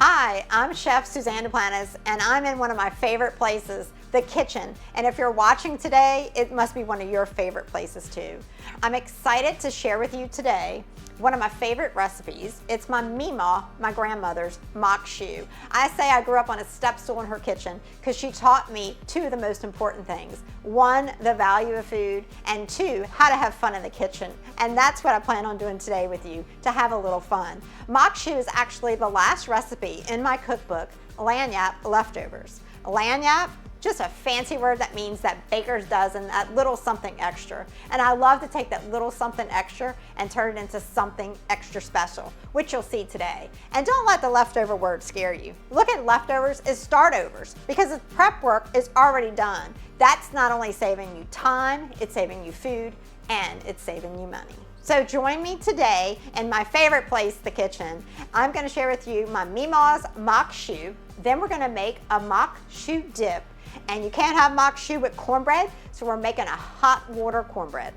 Hi, I'm Chef Susanne and I'm in one of my favorite places, the kitchen. And if you're watching today, it must be one of your favorite places too. I'm excited to share with you today one of my favorite recipes. It's my Mima, my grandmother's mock shoe. I say I grew up on a step stool in her kitchen because she taught me two of the most important things. One, the value of food, and two, how to have fun in the kitchen. And that's what I plan on doing today with you, to have a little fun. Mock shoe is actually the last recipe in my cookbook, lagniappe leftovers. Lagniappe, just a fancy word that means that baker's dozen, that little something extra. And I love to take that little something extra and turn it into something extra special, which you'll see today. And don't let the leftover word scare you. Look at leftovers as startovers because the prep work is already done. That's not only saving you time, it's saving you food, and it's saving you money. So join me today in my favorite place, the kitchen. I'm gonna share with you my Mima's mock shoe. Then we're gonna make a mock shoe dip. And you can't have mock shoe with cornbread, so we're making a hot water cornbread.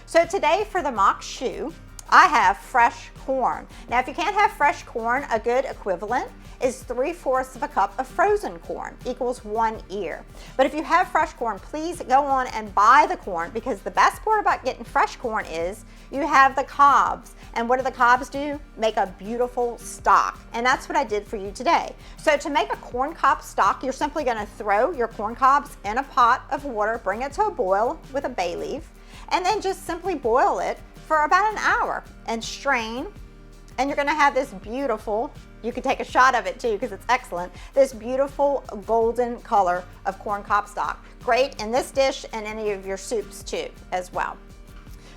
So today for the mock shoe, I have fresh corn. Now if you can't have fresh corn, a good equivalent is 3/4 of a cup of frozen corn, equals 1 ear. But if you have fresh corn, please go on and buy the corn, because the best part about getting fresh corn is you have the cobs. And what do the cobs do? Make a beautiful stock. And that's what I did for you today. So to make a corn cob stock, you're simply gonna throw your corn cobs in a pot of water, bring it to a boil with a bay leaf, and then just simply boil it for about an hour and strain. And you're gonna have this beautiful, you can take a shot of it too because it's excellent, this beautiful golden color of corn cob stock. Great in this dish and any of your soups too as well.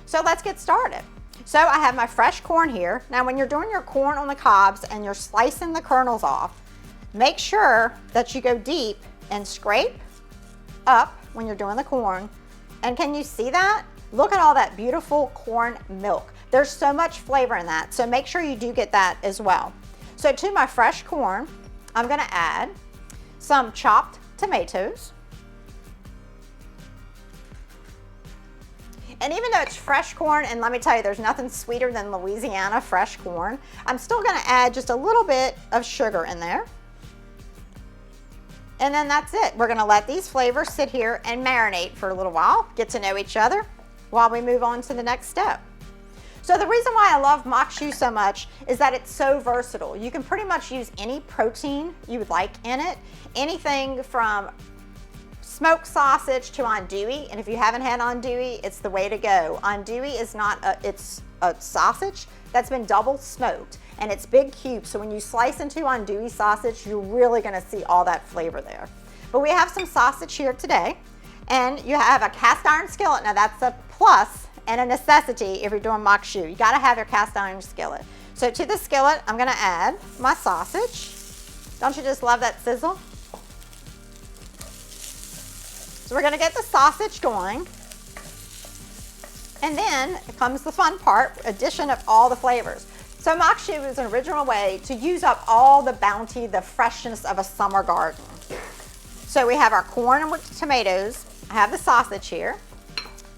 So let's get started. So I have my fresh corn here. Now when you're doing your corn on the cobs and you're slicing the kernels off, make sure that you go deep and scrape up when you're doing the corn. And can you see that? Look at all that beautiful corn milk. There's so much flavor in that, so make sure you do get that as well. So to my fresh corn, I'm gonna add some chopped tomatoes. And even though it's fresh corn, and let me tell you, there's nothing sweeter than Louisiana fresh corn, I'm still gonna add just a little bit of sugar in there. And then that's it. We're gonna let these flavors sit here and marinate for a little while, get to know each other while we move on to the next step. So the reason why I love mock shoe so much is that it's so versatile. You can pretty much use any protein you would like in it, anything from smoked sausage to andouille, and if you haven't had andouille, it's the way to go. Andouille is it's a sausage that's been double smoked, and it's big cubes, so when you slice into andouille sausage, you're really gonna see all that flavor there. But we have some sausage here today, and you have a cast iron skillet. Now that's a plus and a necessity if you're doing mock shoe. You gotta have your cast iron skillet. So to the skillet, I'm gonna add my sausage. Don't you just love that sizzle? So we're gonna get the sausage going. And then comes the fun part, addition of all the flavors. So mock shoe is an original way to use up all the bounty, the freshness of a summer garden. So we have our corn with tomatoes. I have the sausage here.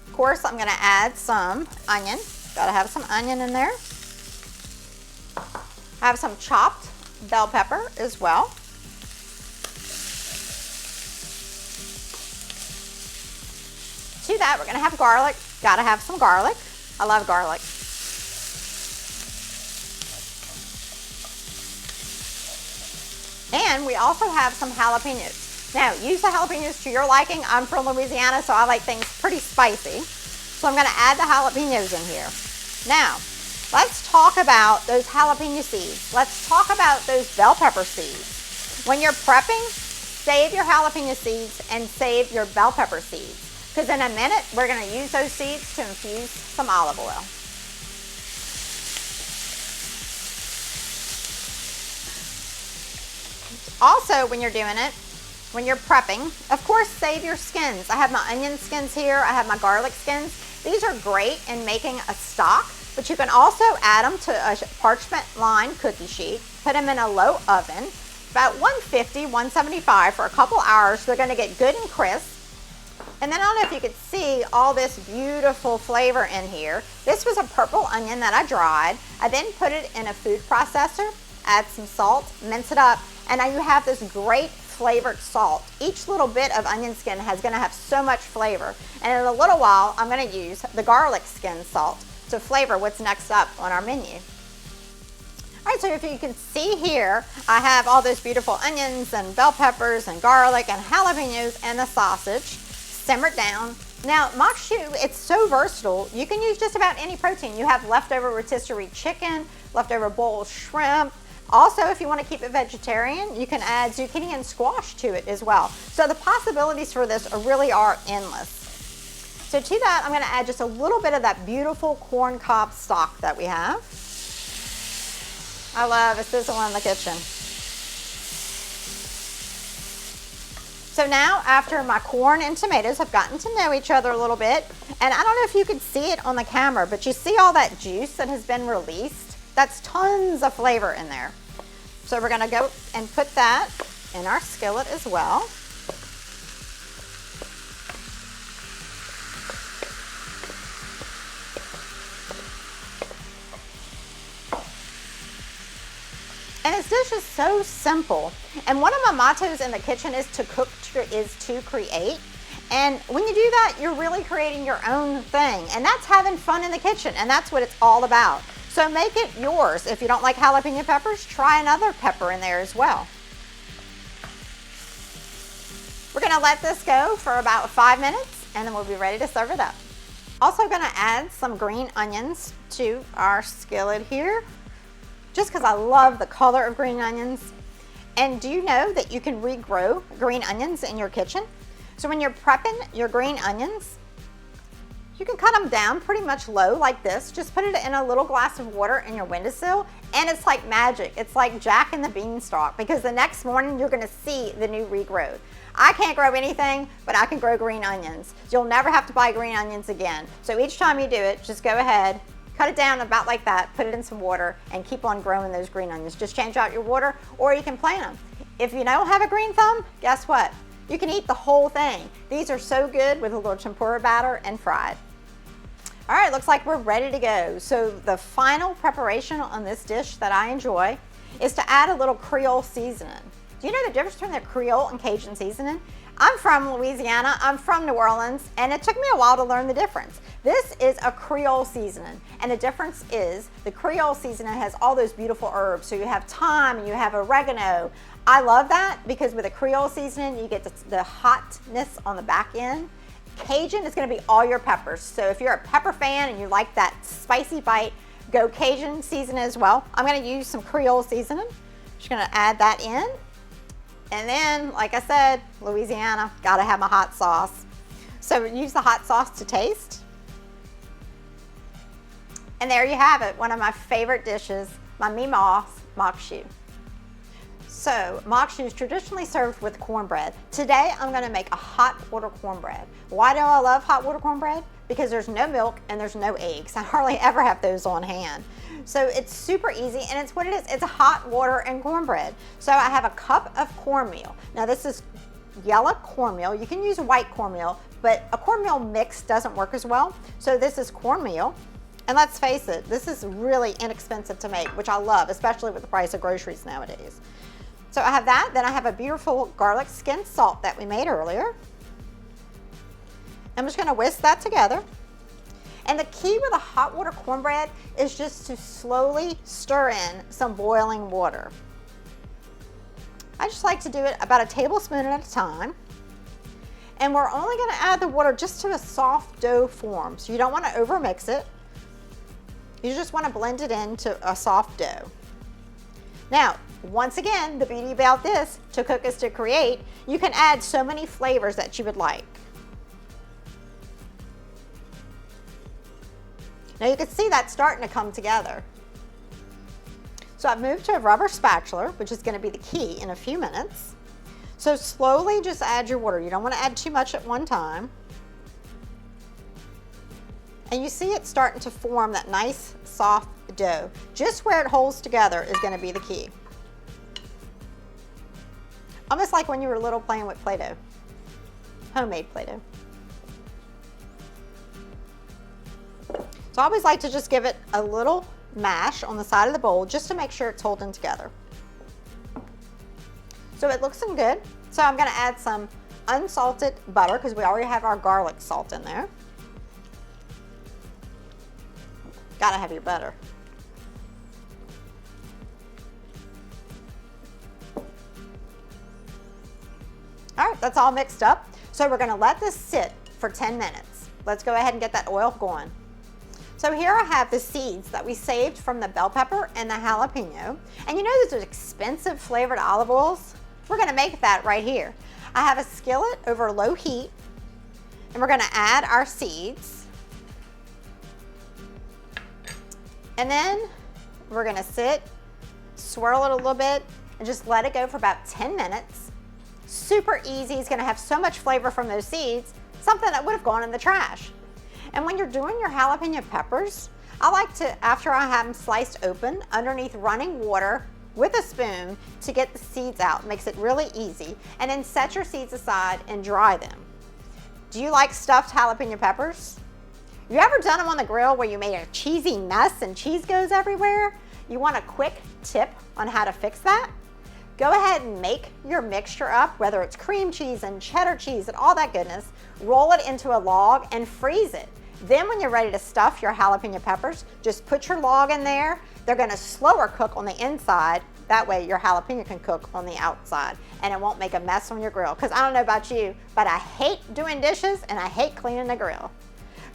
Of course, I'm gonna add some onion. Gotta have some onion in there. I have some chopped bell pepper as well. To that, we're gonna have garlic. Gotta have some garlic. I love garlic. And we also have some jalapenos. Now, use the jalapenos to your liking. I'm from Louisiana, so I like things pretty spicy. So I'm gonna add the jalapenos in here. Now, let's talk about those jalapeno seeds. Let's talk about those bell pepper seeds. When you're prepping, save your jalapeno seeds and save your bell pepper seeds, because in a minute, we're gonna use those seeds to infuse some olive oil. Also, when you're doing it, when you're prepping, of course, save your skins. I have my onion skins here. I have my garlic skins. These are great in making a stock, but you can also add them to a parchment lined cookie sheet, put them in a low oven, about 150, 175 for a couple hours. They're gonna get good and crisp. And then I don't know if you could see all this beautiful flavor in here. This was a purple onion that I dried. I then put it in a food processor, add some salt, mince it up, and now you have this great flavored salt. Each little bit of onion skin is going to have so much flavor. And in a little while, I'm going to use the garlic skin salt to flavor what's next up on our menu. All right, so if you can see here, I have all those beautiful onions and bell peppers and garlic and jalapenos and the sausage simmered down. Now, mock choux, it's so versatile. You can use just about any protein. You have leftover rotisserie chicken, leftover boiled shrimp. Also, if you want to keep it vegetarian, you can add zucchini and squash to it as well. So the possibilities for this really are endless. So to that, I'm going to add just a little bit of that beautiful corn cob stock that we have. I love a sizzle in the kitchen. So now, after my corn and tomatoes have gotten to know each other a little bit, and I don't know if you can see it on the camera, but you see all that juice that has been released? That's tons of flavor in there. So we're gonna go and put that in our skillet as well. And this dish is so simple. And one of my mottos in the kitchen is to cook is to create. And when you do that, you're really creating your own thing. And that's having fun in the kitchen. And that's what it's all about. So make it yours. If you don't like jalapeno peppers, try another pepper in there as well. We're gonna let this go for about 5 minutes and then we'll be ready to serve it up. Also gonna add some green onions to our skillet here, just because I love the color of green onions. And do you know that you can regrow green onions in your kitchen? So when you're prepping your green onions, you can cut them down pretty much low like this. Just put it in a little glass of water in your windowsill and it's like magic. It's like Jack and the Beanstalk, because the next morning you're gonna see the new regrowth. I can't grow anything, but I can grow green onions. You'll never have to buy green onions again. So each time you do it, just go ahead, cut it down about like that, put it in some water, and keep on growing those green onions. Just change out your water, or you can plant them. If you don't have a green thumb, guess what? You can eat the whole thing. These are so good with a little tempura batter and fried. All right, looks like we're ready to go. So the final preparation on this dish that I enjoy is to add a little Creole seasoning. Do you know the difference between the Creole and Cajun seasoning? I'm from Louisiana, I'm from New Orleans, and it took me a while to learn the difference. This is a Creole seasoning, and the difference is the Creole seasoning has all those beautiful herbs. So you have thyme, and you have oregano. I love that because with a Creole seasoning, you get the hotness on the back end. Cajun is gonna be all your peppers. So if you're a pepper fan and you like that spicy bite, go Cajun seasoning as well. I'm gonna use some Creole seasoning. Just gonna add that in. And then, like I said, Louisiana, gotta have my hot sauce. So use the hot sauce to taste. And there you have it, one of my favorite dishes, my Mimas mock choux. So mock choux is traditionally served with cornbread. Today, I'm gonna make a hot water cornbread. Why do I love hot water cornbread? Because there's no milk and there's no eggs. I hardly ever have those on hand. So it's super easy, and it's what it is. It's hot water and cornbread. So I have a cup of cornmeal. Now this is yellow cornmeal. You can use white cornmeal, but a cornmeal mix doesn't work as well. So this is cornmeal. And let's face it, this is really inexpensive to make, which I love, especially with the price of groceries nowadays. So I have that, then I have a beautiful garlic skin salt that we made earlier. I'm just gonna whisk that together. And the key with a hot water cornbread is just to slowly stir in some boiling water. I just like to do it about a tablespoon at a time. And we're only gonna add the water just to a soft dough form. So you don't wanna overmix it. You just wanna blend it into a soft dough. Now, once again, the beauty about this, to cook is to create, you can add so many flavors that you would like. Now you can see that starting to come together. So I've moved to a rubber spatula, which is gonna be the key in a few minutes. So slowly just add your water. You don't wanna add too much at one time. And you see it starting to form that nice soft dough. Just where it holds together is gonna be the key. Almost like when you were little playing with Play-Doh, homemade Play-Doh. So I always like to just give it a little mash on the side of the bowl just to make sure it's holding together. So it looks good. So I'm gonna add some unsalted butter because we already have our garlic salt in there. Gotta have your butter. All right, that's all mixed up. So we're gonna let this sit for 10 minutes. Let's go ahead and get that oil going. So here I have the seeds that we saved from the bell pepper and the jalapeno. And you know those are expensive flavored olive oils? We're gonna make that right here. I have a skillet over low heat, and we're gonna add our seeds. And then we're gonna swirl it a little bit, and just let it go for about 10 minutes. Super easy, it's gonna have so much flavor from those seeds, something that would have gone in the trash. And when you're doing your jalapeno peppers, I like to, after I have them sliced open, underneath running water with a spoon to get the seeds out. It makes it really easy. And then set your seeds aside and dry them. Do you like stuffed jalapeno peppers? You ever done them on the grill where you made a cheesy mess and cheese goes everywhere? You want a quick tip on how to fix that? Go ahead and make your mixture up, whether it's cream cheese and cheddar cheese and all that goodness, roll it into a log and freeze it. Then when you're ready to stuff your jalapeno peppers, just put your log in there. They're gonna slower cook on the inside. That way your jalapeno can cook on the outside and it won't make a mess on your grill. Because I don't know about you, but I hate doing dishes and I hate cleaning the grill.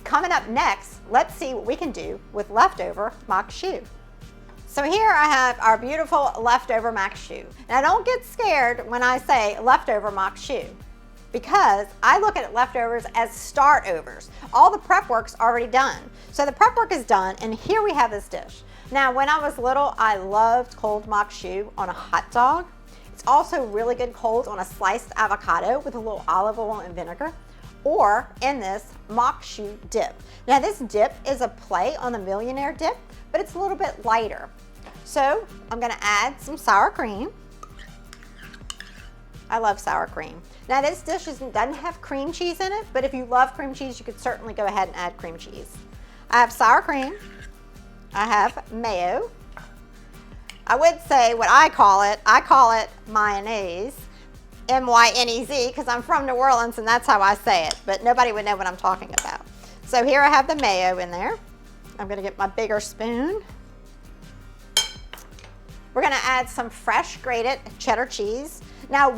Coming up next, let's see what we can do with leftover mock choux. So here I have our beautiful leftover mock choux. Now don't get scared when I say leftover mock choux, because I look at leftovers as startovers. All the prep work's already done. So the prep work is done, and here we have this dish. Now, when I was little, I loved cold mock choux on a hot dog. It's also really good cold on a sliced avocado with a little olive oil and vinegar, or in this mock choux dip. Now, this dip is a play on the Millionaire dip, but it's a little bit lighter. So I'm gonna add some sour cream. I love sour cream. Now this dish doesn't have cream cheese in it, but if you love cream cheese, you could certainly go ahead and add cream cheese. I have sour cream. I have mayo. I would say what I call it mayonnaise, M-Y-N-E-Z, because I'm from New Orleans and that's how I say it, but nobody would know what I'm talking about. So here I have the mayo in there. I'm gonna get my bigger spoon. We're gonna add some fresh grated cheddar cheese. Now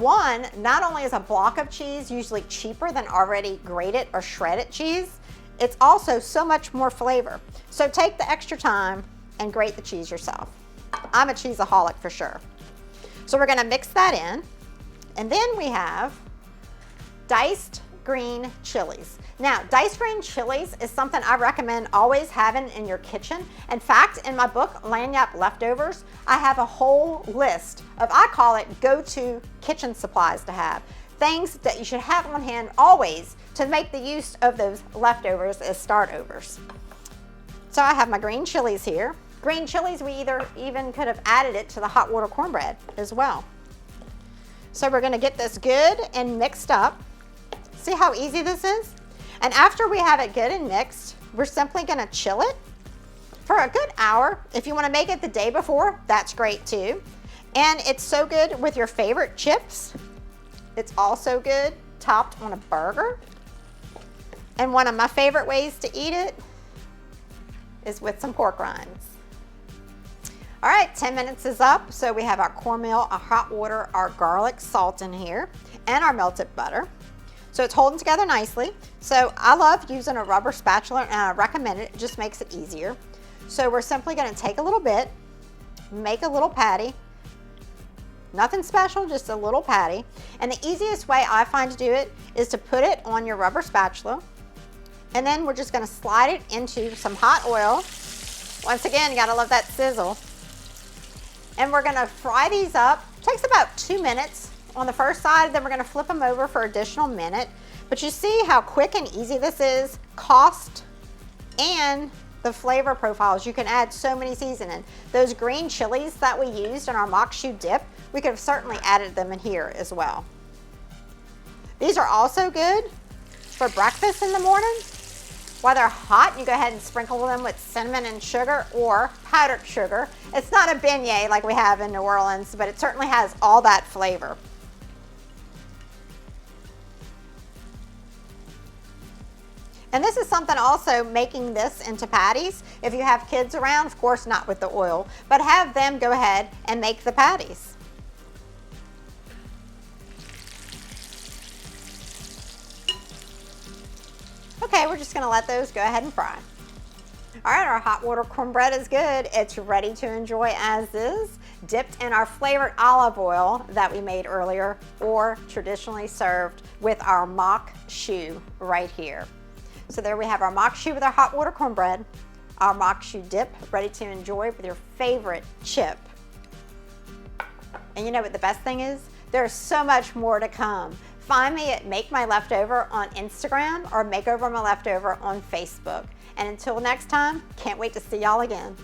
not only is a block of cheese usually cheaper than already grated or shredded cheese, it's also so much more flavor. So take the extra time and grate the cheese yourself. I'm a cheeseaholic for sure. So we're gonna mix that in. And then we have diced green chilies. Now, diced green chilies is something I recommend always having in your kitchen. In fact, in my book, Lagniappe Leftovers, I have a whole list of, I call it go-to kitchen supplies to have. Things that you should have on hand always to make the use of those leftovers as startovers. So I have my green chilies here. Green chilies, we even could have added it to the hot water cornbread as well. So we're gonna get this good and mixed up. See how easy this is? And after we have it good and mixed, we're simply gonna chill it for a good hour. If you wanna make it the day before, that's great too. And it's so good with your favorite chips. It's also good topped on a burger. And one of my favorite ways to eat it is with some pork rinds. All right, 10 minutes is up. So we have our cornmeal, our hot water, our garlic salt in here, and our melted butter. So it's holding together nicely. So I love using a rubber spatula and I recommend it. It just makes it easier. So we're simply gonna take a little bit, make a little patty. Nothing special, just a little patty. And the easiest way I find to do it is to put it on your rubber spatula. And then we're just gonna slide it into some hot oil. Once again, you gotta love that sizzle. And we're gonna fry these up. It takes about 2 minutes on the first side, then we're gonna flip them over for an additional minute. But you see how quick and easy this is, cost and the flavor profiles. You can add so many seasoning. Those green chilies that we used in our mock choux dip, we could have certainly added them in here as well. These are also good for breakfast in the morning. While they're hot, you go ahead and sprinkle them with cinnamon and sugar or powdered sugar. It's not a beignet like we have in New Orleans, but it certainly has all that flavor. And this is something also, making this into patties. If you have kids around, of course not with the oil, but have them go ahead and make the patties. Okay, we're just gonna let those go ahead and fry. All right, our hot water cornbread is good. It's ready to enjoy as is, dipped in our flavored olive oil that we made earlier, or traditionally served with our mock choux right here. So there we have our mock choux with our hot water cornbread, our mock choux dip ready to enjoy with your favorite chip. And you know what the best thing is? There's so much more to come. Find me at Make My Leftover on Instagram or Make Over My Leftover on Facebook. And until next time, can't wait to see y'all again.